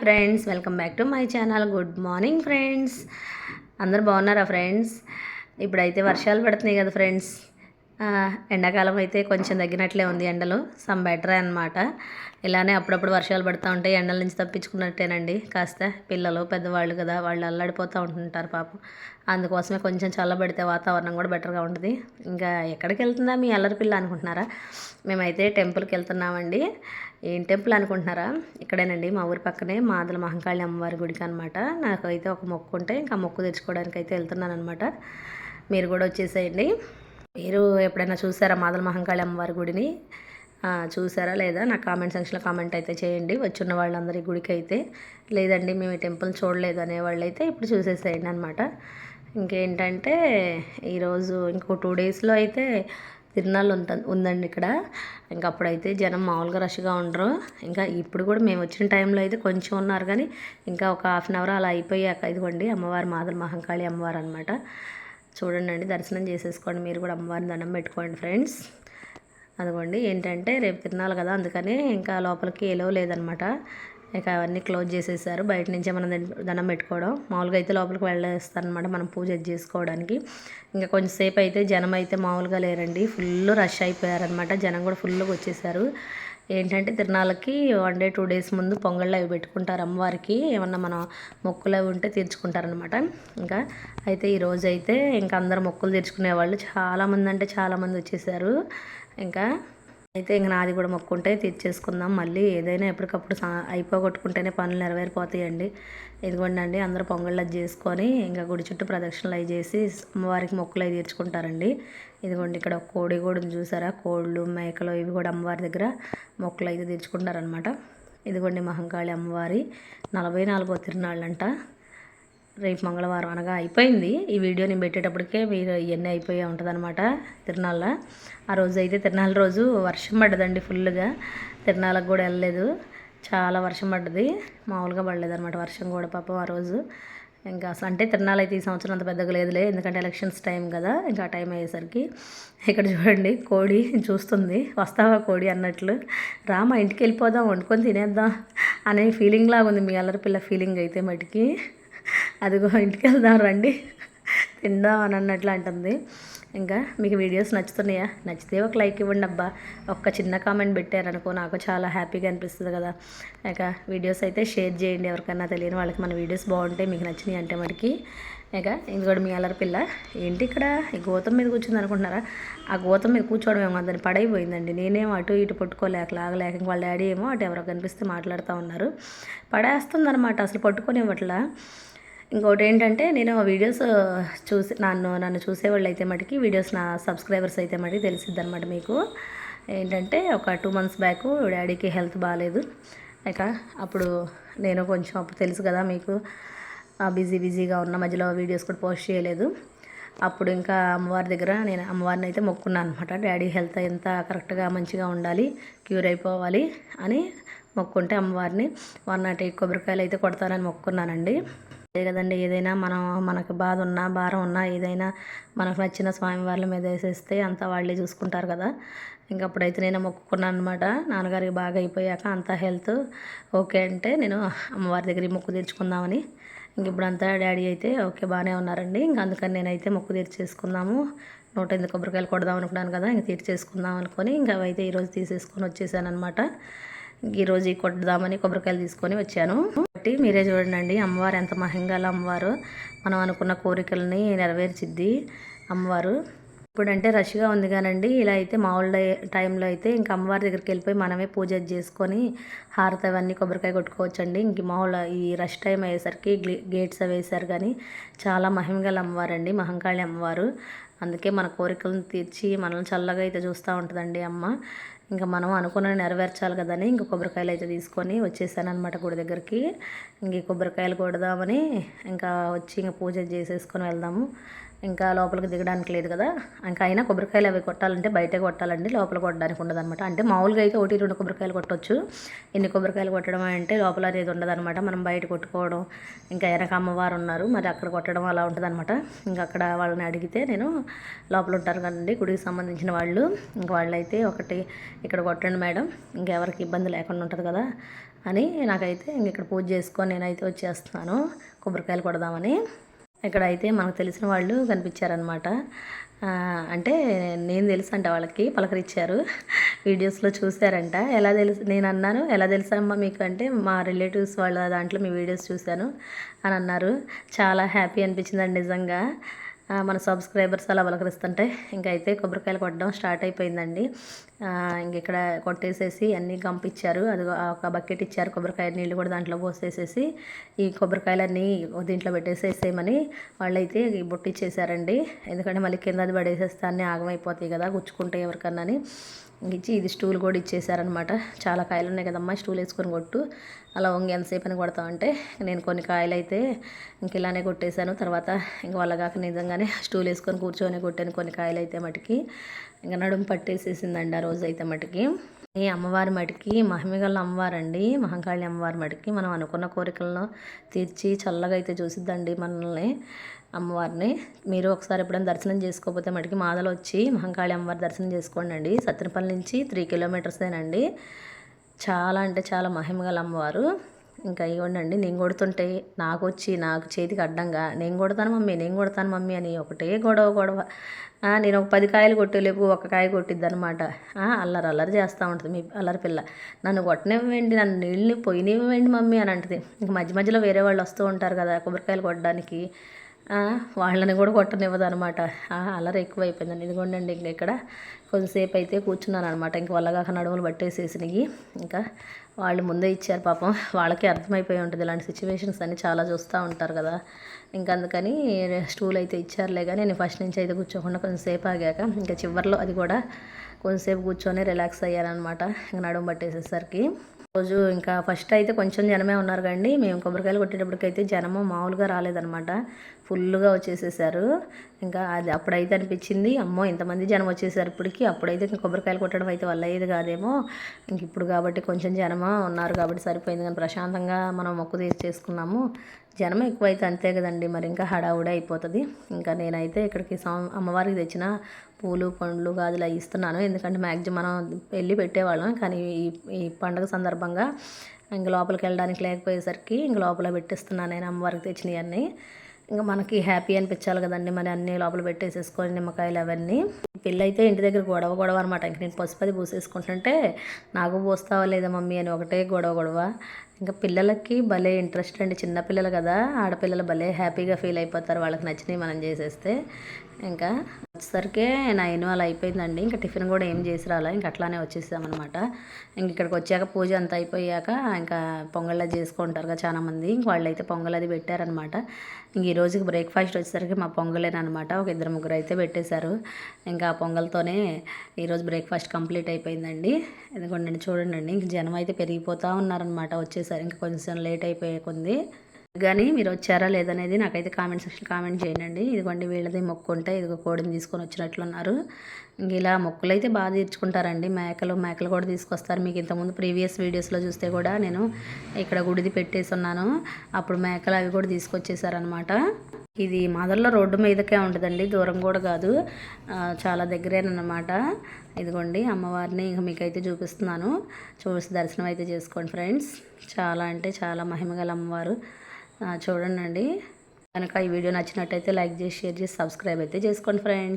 Friends, welcome back to my channel. Good morning friends. అందరు బాగున్నారా friends? ఇప్పుడైతే వర్షాలు పడుతున్నాయి కదా ఫ్రెండ్స్. ఎండాకాలం అయితే కొంచెం తగ్గినట్లే ఉంది ఎండలు, సమ్ బెటరే అనమాట. ఇలానే అప్పుడప్పుడు వర్షాలు పడుతూ ఉంటాయి, ఎండల నుంచి తప్పించుకున్నట్టేనండి. కాస్త పిల్లలు పెద్దవాళ్ళు కదా, వాళ్ళు అల్లాడిపోతూ ఉంటుంటారు పాపం. అందుకోసమే కొంచెం చల్లబడితే వాతావరణం కూడా బెటర్గా ఉంటుంది. ఇంకా ఎక్కడికి వెళ్తుందా మీ అల్లరి పిల్ల అనుకుంటున్నారా? మేమైతే టెంపుల్కి వెళ్తున్నామండి. ఏం టెంపుల్ అనుకుంటున్నారా? ఇక్కడేనండి, మా ఊరి పక్కనే మాదల మహంకాళి అమ్మవారి గుడికి అనమాట. నాకైతే ఒక మొక్కు ఉంటే ఇంకా మొక్కు తెచ్చుకోవడానికి అయితే వెళ్తున్నాను అనమాట. మీరు కూడా వచ్చేసేయండి. మీరు ఎప్పుడైనా చూసారా మాదల మహంకాళి అమ్మవారి గుడిని? చూసారా లేదా? నాకు కామెంట్ సెక్షన్లో కామెంట్ అయితే చేయండి. వచ్చిన వాళ్ళందరి గుడికి అయితే. లేదండి మేము ఈ టెంపుల్ చూడలేదు అనేవాళ్ళు అయితే ఇప్పుడు చూసేసేయండి అనమాట. ఇంకేంటంటే ఈరోజు ఇంకో 2 డేస్లో అయితే తిరునాళ్ళు ఉందండి ఇక్కడ. ఇంకా అప్పుడైతే జనం మామూలుగా రష్గా ఉండరు. ఇంకా ఇప్పుడు కూడా మేము వచ్చిన టైంలో అయితే కొంచెం ఉన్నారు, కానీ ఇంకా ఒక హాఫ్ అన్ అవర్ అలా అయిపోయాక ఇదిగోండి అమ్మవారు మాదల మహంకాళి అమ్మవారు అనమాట. చూడండి అండి, దర్శనం చేసేసుకోండి. మీరు కూడా అమ్మవారిని దండం పెట్టుకోండి ఫ్రెండ్స్. అదిగోండి ఏంటంటే రేపు తిరునాళ్ళు కదా, అందుకని ఇంకా లోపలికి ఎలో లేదనమాట. ఇక అవన్నీ క్లోజ్ చేసేసారు. బయట నుంచే మనం దండం పెట్టుకోవడం. మామూలుగా అయితే లోపలికి వెళ్ళేస్తారనమాట మనం పూజ చేసుకోవడానికి. ఇంకా కొంచెంసేపు అయితే జనం అయితే మామూలుగా లేరండి, ఫుల్ రష్ అయిపోయారనమాట. జనం కూడా ఫుల్గా వచ్చేసారు. ఏంటంటే తిరునాళ్ళకి 1 డే 2 డేస్ ముందు పొంగళ్ళు అవి పెట్టుకుంటారు అమ్మవారికి. ఏమన్నా మనం మొక్కులు అవి ఉంటే తీర్చుకుంటారనమాట. ఇంకా అయితే ఈరోజు అయితే ఇంకా అందరు మొక్కులు తీర్చుకునే వాళ్ళు చాలామంది అంటే చాలామంది వచ్చేసారు. ఇంకా అయితే ఇంక నాది కూడా మొక్కుంటే తీర్చేసుకుందాం. మళ్ళీ ఏదైనా ఎప్పటికప్పుడు అయిపోగొట్టుకుంటేనే పనులు నెరవేరిపోతాయండి. ఇదిగోండి అండి, అందరూ పొంగళ్ళు అది చేసుకొని ఇంకా గుడి చుట్టూ ప్రదక్షిణలు అవి చేసి అమ్మవారికి మొక్కులు అవి తీర్చుకుంటారండి. ఇదిగోండి ఇక్కడ ఒక కోడి కూడా చూసారా, కోళ్ళు మేకలు ఇవి కూడా అమ్మవారి దగ్గర మొక్కులు అయితే తీర్చుకుంటారనమాట. ఇదిగోండి మహంకాళి అమ్మవారి 44వ తిరునాళ్ళంట. రేపు మంగళవారం అనగా అయిపోయింది. ఈ వీడియో నేను పెట్టేటప్పటికే మీరు ఇవన్నీ అయిపోయే ఉంటుంది అనమాట తిరునాళ్ళ. ఆ రోజు అయితే తిరునాళ్ళ రోజు వర్షం పడ్డదండి ఫుల్గా. తిరునాళ్ళకు కూడా వెళ్ళలేదు, చాలా వర్షం పడ్డది. మామూలుగా పడలేదు అనమాట వర్షం కూడా పాపం ఆ రోజు. ఇంకా అసలు అంటే తిరునాళ్ళు అయితే ఈ సంవత్సరం అంత పెద్దగా లేదులే, ఎందుకంటే ఎలక్షన్స్ టైం కదా. ఇంకా ఆ టైం అయ్యేసరికి ఇక్కడ చూడండి కోడి చూస్తుంది, వస్తావా కోడి అన్నట్లు. రా మా ఇంటికి వెళ్ళిపోదాం, వండుకొని తినేద్దాం అనే ఫీలింగ్ లాగా ఉంది మీ అల్లరి పిల్ల ఫీలింగ్ అయితే మటుకి. అదిగో ఇంటికి వెళ్దాం రండి తిందాం అని అన్నట్లు అంటుంది. ఇంకా మీకు వీడియోస్ నచ్చుతున్నాయా? నచ్చితే ఒక లైక్ ఇవ్వండి అబ్బా. ఒక్క చిన్న కామెంట్ పెట్టారనుకో నాకు చాలా హ్యాపీగా అనిపిస్తుంది కదా. ఇక వీడియోస్ అయితే షేర్ చేయండి ఎవరికైనా తెలియని వాళ్ళకి. మన వీడియోస్ బాగుంటాయి, మీకు నచ్చినాయి అంటే మటుకి. ఇక ఇది కూడా మీ అల్లరి పిల్ల ఏంటి ఇక్కడ ఈ గోతం మీద కూర్చుంది అనుకుంటున్నారా? ఆ గోతం మీద కూర్చోవడం ఏమో దాన్ని పడైపోయిందండి. నేనేమో అటు ఇటు పట్టుకోలేక లాగలేక, ఇంక వాళ్ళ డాడీ ఏమో అటు ఎవరో కనిపిస్తే మాట్లాడుతూ ఉన్నారు. పడేస్తుంది అనమాట, అసలు పట్టుకొని ఇవ్వట్లా. ఇంకోటి ఏంటంటే నేను వీడియోస్ చూసి నన్ను చూసేవాళ్ళు అయితే మటుకి వీడియోస్ నా సబ్స్క్రైబర్స్ అయితే మటుకి తెలిసిద్ది అనమాట మీకు. ఏంటంటే ఒక 2 months బ్యాక్ డాడీకి హెల్త్ బాగాలేదు. ఇక అప్పుడు నేను కొంచెం అప్పుడు తెలుసు కదా మీకు, బిజీగా ఉన్న మధ్యలో వీడియోస్ కూడా పోస్ట్ చేయలేదు. అప్పుడు ఇంకా అమ్మవారి దగ్గర నేను అమ్మవారిని అయితే మొక్కున్నాను అనమాట. డాడీ హెల్త్ ఎంత కరెక్ట్గా మంచిగా ఉండాలి, క్యూర్ అయిపోవాలి అని మొక్కుంటే అమ్మవారిని 108 కొబ్బరికాయలు అయితే కొడతానని మొక్కున్నానండి. అదే కదండి, ఏదైనా మనకు బాధ ఉన్నా భారం ఉన్నా ఏదైనా మనకు నచ్చిన స్వామివార్ల మీద వేసేస్తే అంతా వాళ్ళే చూసుకుంటారు కదా. ఇంకప్పుడైతే నేను మొక్కుకున్నాను అనమాట. నాన్నగారికి బాగా అయిపోయాక అంతా హెల్త్ ఓకే అంటే నేను అమ్మవారి దగ్గర మొక్కు తీర్చుకుందామని. ఇంక ఇప్పుడంతా డాడీ అయితే ఓకే బాగానే ఉన్నారండి. ఇంక అందుకని నేనైతే మొక్కు తీర్చేసుకుందాము, 108 కొబ్బరికాయలు కొడదాం అనుకున్నాను కదా, ఇంక తీర్చేసుకుందాం అనుకొని ఇంకా అవైతే ఈరోజు తీసేసుకొని వచ్చేసాను అనమాట. ఈరోజు కొట్టుదామని కొబ్బరికాయలు తీసుకొని వచ్చాను. కాబట్టి మీరే చూడండి అమ్మవారు ఎంత మహింగల అమ్మవారు. మనం అనుకున్న కోరికలని నెరవేర్చిద్ది అమ్మవారు. ఇప్పుడంటే రష్గా ఉంది కానండి, ఇలా అయితే మామూలు టైంలో అయితే ఇంకా అమ్మవారి దగ్గరికి వెళ్ళిపోయి మనమే పూజ చేసుకొని హారతి అవన్నీ కొబ్బరికాయ కొట్టుకోవచ్చండి. ఇంక మామూలు ఈ రష్ టైం అయ్యేసరికి గేట్స్ అవి వేశారు, కానీ చాలా మహిమగల అమ్మవారండి మహంకాళి అమ్మవారు. అందుకే మన కోరికలను తీర్చి మనల్ని చల్లగా అయితే చూస్తూ ఉంటుందండి అమ్మ. ఇంకా మనం అనుకున్న నెరవేర్చాలి కదని ఇంక కొబ్బరికాయలు అయితే తీసుకొని వచ్చేసాను అనమాట గుడి దగ్గరికి. ఇంక కొబ్బరికాయలు కొడదామని ఇంకా వచ్చి ఇంకా పూజ చేసేసుకొని వెళ్దాము. ఇంకా లోపలికి దిగడానికి లేదు కదా, ఇంకా అయినా కొబ్బరికాయలు అవి కొట్టాలంటే బయటే కొట్టాలండి, లోపల కొట్టడానికి ఉండదు అనమాట. అంటే మామూలుగా అయితే 1-2 కొబ్బరికాయలు కొట్టవచ్చు. ఎన్ని కొబ్బరికాయలు కొట్టడం అంటే లోపల అనేది ఉండదు అనమాట. మనం బయట కొట్టుకోవడం, ఇంకా వెనక అమ్మవారు ఉన్నారు మరి అక్కడ కొట్టడం అలా ఉంటుంది అనమాట. ఇంకా అక్కడ వాళ్ళని అడిగితే నేను లోపల ఉంటారు కదండి గుడికి సంబంధించిన వాళ్ళు, ఇంక వాళ్ళైతే ఒకటి ఇక్కడ కొట్టండి మేడం, ఇంకెవరికి ఇబ్బంది లేకుండా ఉంటుంది కదా అని నాకైతే ఇంక ఇక్కడ పూజ చేసుకొని నేనైతే వచ్చేస్తున్నాను కొబ్బరికాయలు కొడదామని. ఇక్కడైతే మనకు తెలిసిన వాళ్ళు కనిపించారనమాట. అంటే నేను తెలుసు అంట వాళ్ళకి, పలకరించారు. వీడియోస్లో చూశారంట. ఎలా తెలుసు నేను అన్నాను, ఎలా తెలుసమ్మా మీకు అంటే మా రిలేటివ్స్ వాళ్ళ దాంట్లో మీ వీడియోస్ చూశాను అని అన్నారు. చాలా హ్యాపీ అనిపించిందండి నిజంగా. మన సబ్స్క్రైబర్స్ అలా పలకరిస్తుంటే ఇంకైతే కొబ్బరికాయలు కొట్టడం స్టార్ట్ అయిపోయిందండి. ఇంక ఇక్కడ కొట్టేసేసి అన్నీ గంపిచ్చారు. అది ఒక బకెట్ ఇచ్చారు, కొబ్బరికాయ నీళ్ళు కూడా దాంట్లో పోసేసేసి ఈ కొబ్బరికాయలన్నీ దీంట్లో పెట్టేసేసేయమని వాళ్ళైతే బొట్టిచ్చేసారండి. ఎందుకంటే మళ్ళీ కింద అది పడేసేస్తే అన్నీ ఆగమైపోతాయి కదా గుచ్చుకుంటే ఎవరికన్నా అని ఇచ్చి ఇది స్టూల్ కూడా ఇచ్చేసారనమాట. చాలా కాయలు ఉన్నాయి కదమ్మా, స్టూల్ వేసుకొని కొట్టు, అలా వంగి ఎంతసేపు అని కొడతామంటే నేను కొన్ని కాయలు అయితే ఇంక ఇలానే కొట్టేశాను. తర్వాత ఇంక వాళ్ళగాక నిజంగానే స్టూల్ వేసుకొని కూర్చొని కొట్టాను కొన్ని కాయలు అయితే మటుకి. ఇంకా నడుము పట్టేసేసిందండి ఆ రోజు అయితే మటుకి. ఈ అమ్మవారి మటుకి మహిమగల అమ్మవారండి, మహంకాళి అమ్మవారి మటుకి మనం అనుకున్న కోరికలను తీర్చి చల్లగా అయితే చూసిద్దండి మనల్ని అమ్మవారిని. మీరు ఒకసారి ఎప్పుడైనా దర్శనం చేసుకోకపోతే మటుకి మాదలో వచ్చి మహంకాళి అమ్మవారి దర్శనం చేసుకోండి అండి. సత్తెనపల్లి నుంచి 3 కిలోమీటర్సేనండి. చాలా అంటే చాలా మహిమగల అమ్మవారు. ఇంకా ఇవ్వండి నేను కొడుతుంటే నాకు చేతికి అడ్డంగా నేను కొడతాను మమ్మీ అని ఒకటే గొడవ. నేను ఒక 10 కాయలు కొట్టేలేపు ఒక కాయ కొట్టిద్ది అనమాట. అల్లరి చేస్తూ ఉంటుంది మీ అల్లరి పిల్ల. నన్ను కొట్టనివ్వండి, నన్ను నీళ్ళని పోయినివ్వండి మమ్మీ అని అంటుంది. ఇంక మధ్యలో వేరే వాళ్ళు వస్తూ ఉంటారు కదా కొబ్బరికాయలు కొట్టడానికి, వాళ్ళని కూడా కొట్టనివ్వదు అనమాట. అల్లరి ఎక్కువైపోయిందండి. ఇదిగోండి ఇంక ఇక్కడ కొంతసేపు అయితే కూర్చున్నాను అనమాట. ఇంక వాళ్ళగాక నడుములు పట్టేసేసినవి. ఇంకా వాళ్ళు ముందే ఇచ్చారు పాపం, వాళ్ళకి అర్థమైపోయి ఉంటుంది ఇలాంటి సిచ్యువేషన్స్ అన్నీ చాలా చూస్తూ ఉంటారు కదా. ఇంకా అందుకని స్టూల్ అయితే ఇచ్చారులే కానీ నేను ఫస్ట్ నుంచి అయితే కూర్చోకుండా కొంచెంసేపు ఆగాక ఇంకా చివరిలో అది కూడా కొంచెంసేపు కూర్చొని రిలాక్స్ అయ్యారనమాట. ఇంకా నడుము పట్టేసేసరికి రోజు ఇంకా ఫస్ట్ అయితే కొంచెం జనమే ఉన్నారు కానీ మేము కొబ్బరికాయలు కొట్టేటప్పటికైతే జనము మామూలుగా రాలేదనమాట, ఫుల్గా వచ్చేసేసారు. ఇంకా అది అప్పుడైతే అనిపించింది అమ్మో ఇంతమంది జనం వచ్చేసారు ఇప్పటికి. అప్పుడైతే ఇంకా కొబ్బరికాయలు కొట్టడం అయితే వల్ల అయ్యేది కాదేమో, ఇంక ఇప్పుడు కాబట్టి కొంచెం జనమా ఉన్నారు కాబట్టి సరిపోయింది. కానీ ప్రశాంతంగా మనం మొక్కు తీర్చేసుకున్నాము. జనం ఎక్కువైతే అంతే కదండి, మరి ఇంకా హడావుడి అయిపోతుంది. ఇంకా నేనైతే ఇక్కడికి అమ్మవారికి తెచ్చిన పూలు పండ్లు గాజులు అవి ఇస్తున్నాను. ఎందుకంటే మ్యాక్సిమం మనం వెళ్ళి పెట్టేవాళ్ళం, కానీ ఈ పండుగ సందర్భంగా ఇంక లోపలికి వెళ్ళడానికి లేకపోయేసరికి ఇంక లోపల పెట్టిస్తున్నాను నేను అమ్మవారికి తెచ్చినవన్నీ. ఇంకా మనకి హ్యాపీ అనిపించాలి కదండి, మరి అన్నీ లోపల పెట్టేసేసుకొని నిమ్మకాయలు అవన్నీ. పిల్ల అయితే ఇంటి దగ్గర గొడవ అనమాట. ఇంక నేను పసుపది పూసేసుకుంటుంటే నాకు పోస్తావా లేదా మమ్మీ అని ఒకటే గొడవ. ఇంకా పిల్లలకి భలే ఇంట్రెస్ట్ అండి, చిన్నపిల్లలు కదా, ఆడపిల్లలు భలే హ్యాపీగా ఫీల్ అయిపోతారు వాళ్ళకి నచ్చినవి మనం చేసేస్తే. ఇంకా వచ్చేసరికి 9 అలా అయిపోయిందండి. ఇంకా టిఫిన్ కూడా ఏం చేసి రాలా, ఇంకా అట్లానే వచ్చేసామన్నమాట. ఇంక ఇక్కడికి వచ్చాక పూజ అంతా అయిపోయాక ఇంకా పొంగల్ చేసుకుంటారు కదా చాలామంది, ఇంక వాళ్ళు అయితే పొంగల్ అది పెట్టారనమాట. ఇంక ఈ రోజుకి బ్రేక్ఫాస్ట్ వచ్చేసరికి మా పొంగలేనమాట, ఒక 2-3 అయితే పెట్టేశారు. ఇంకా ఆ పొంగల్తోనే ఈరోజు బ్రేక్ఫాస్ట్ కంప్లీట్ అయిపోయిందండి. ఎందుకంటే చూడండి ఇంక జనం అయితే పెరిగిపోతూ ఉన్నారనమాట వచ్చేసరికి. ఇంకా కొంచెం లేట్ అయిపోయే కొంది కానీ మీరు వచ్చారా లేదనేది నాకైతే కామెంట్ సెక్షన్ కామెంట్ చేయండి. ఇదిగోండి వీళ్ళది మొక్కు ఉంటే ఇదిగో కోడిని తీసుకొని వచ్చినట్లున్నారు. ఇంక ఇలా మొక్కులు అయితే బాగా తీర్చుకుంటారండి. మేకలు కూడా తీసుకొస్తారు. మీకు ఇంతకుముందు ప్రీవియస్ వీడియోస్లో చూస్తే కూడా నేను ఇక్కడ గుడిది పెట్టేసి ఉన్నాను, అప్పుడు మేకలు అవి కూడా తీసుకొచ్చేసారనమాట. ఇది మాదర్లో రోడ్డు మీదకే ఉంటుందండి, దూరం కూడా కాదు, చాలా దగ్గరేనమాట. ఇదిగోండి అమ్మవారిని ఇంక మీకైతే చూపిస్తున్నాను, చూసి దర్శనం అయితే చేసుకోండి ఫ్రెండ్స్. చాలా అంటే చాలా మహిమగల అమ్మవారు. చూడండి కనుక ఈ వీడియో నచ్చినట్టయితే లైక్ చేసి షేర్ చేసి సబ్స్క్రైబ్ అయితే చేసుకోండి ఫ్రెండ్స్.